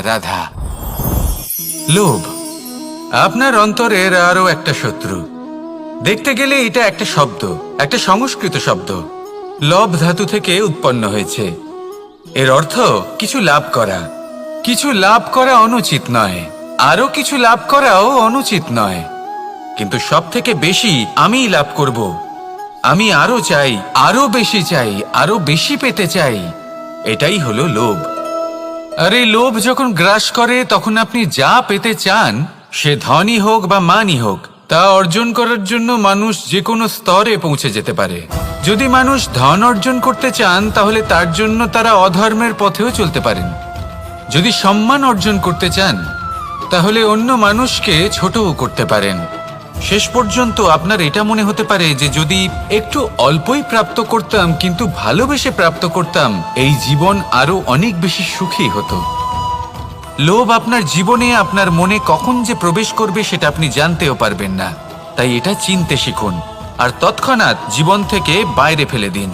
রাধা। লোভ আপনার অন্তরের আরো একটা শত্রু। দেখতে গেলে এটা একটা শব্দ, একটা সংস্কৃত শব্দ, লব ধাতু থেকে উৎপন্ন হয়েছে। এর অর্থ কিছু লাভ করা। কিছু লাভ করা অনুচিত নয়, আরো কিছু লাভ করাও অনুচিত নয়, কিন্তু সব থেকে বেশি আমিই লাভ করব, আমি আরো চাই, আরো বেশি চাই, আরো বেশি পেতে চাই, এটাই হলো লোভ। আর এই লোভ যখন গ্রাস করে তখন আপনি যা পেতে চান, সে ধনই হোক বা মানই হোক, তা অর্জন করার জন্য মানুষ যে কোনো স্তরে পৌঁছে যেতে পারে। যদি মানুষ ধন অর্জন করতে চান তাহলে তার জন্য তারা অধর্মের পথেও চলতে পারেন। যদি সম্মান অর্জন করতে চান তাহলে অন্য মানুষকে ছোটও করতে পারেন। শেষ পর্যন্ত আপনার এটা মনে হতে পারে যে যদি একটু অল্পই প্রাপ্ত করতাম কিন্তু ভালোবেসে প্রাপ্ত করতাম, এই জীবন আরো অনেক বেশি সুখী হতো। লোভ আপনার জীবনে, আপনার মনে কখন যে প্রবেশ করবে সেটা আপনি জানতেও পারবেন না। তাই এটা চিনতে শিখুন আর তৎক্ষণাৎ জীবন থেকে বাইরে ফেলে দিন।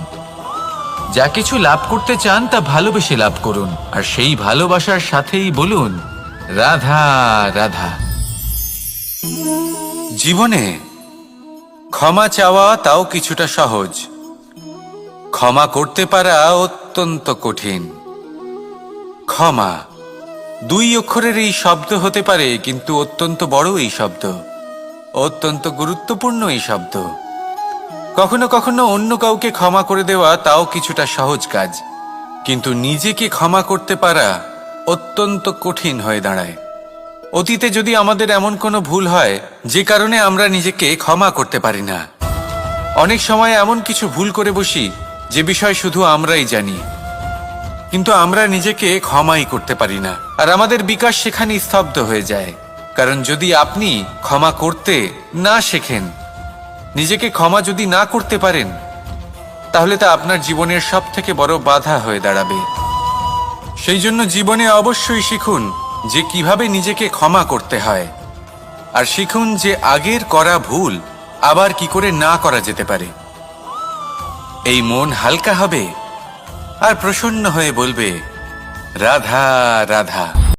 যা কিছু লাভ করতে চান তা ভালোবেসে লাভ করুন, আর সেই ভালোবাসার সাথেই বলুন রাধা রাধা। জীবনে ক্ষমা চাওয়া তাও কিছুটা সহজ, ক্ষমা করতে পারা অত্যন্ত কঠিন। ক্ষমা দুই অক্ষরের এই শব্দ হতে পারে, কিন্তু অত্যন্ত বড় এই শব্দ, অত্যন্ত গুরুত্বপূর্ণ এই শব্দ। কখনো কখনো অন্য কাউকে ক্ষমা করে দেওয়া তাও কিছুটা সহজ কাজ, কিন্তু নিজেকে ক্ষমা করতে পারা অত্যন্ত কঠিন হয়ে দাঁড়ায়। অতীতে যদি আমাদের এমন কোনো ভুল হয় যে কারণে আমরা নিজেকে ক্ষমা করতে পারি না, অনেক সময় এমন কিছু ভুল করে বসি যে বিষয় শুধু আমরাই জানি, কিন্তু আমরা নিজেকে ক্ষমাই করতে পারি না, আর আমাদের বিকাশ সেখানে স্তব্ধ হয়ে যায়। কারণ যদি আপনি ক্ষমা করতে না শেখেন, নিজেকে ক্ষমা যদি না করতে পারেন, তাহলে তা আপনার জীবনের সব থেকে বড় বাধা হয়ে দাঁড়াবে। সেই জন্য জীবনে অবশ্যই শিখুন যে কিভাবে নিজেকে ক্ষমা করতে হয়, আর শিখুন যে আগের করা ভুল আবার কি করে না করা যেতে পারে। এই মন হালকা হবে আর প্রসন্ন হয়ে বলবে রাধা রাধা।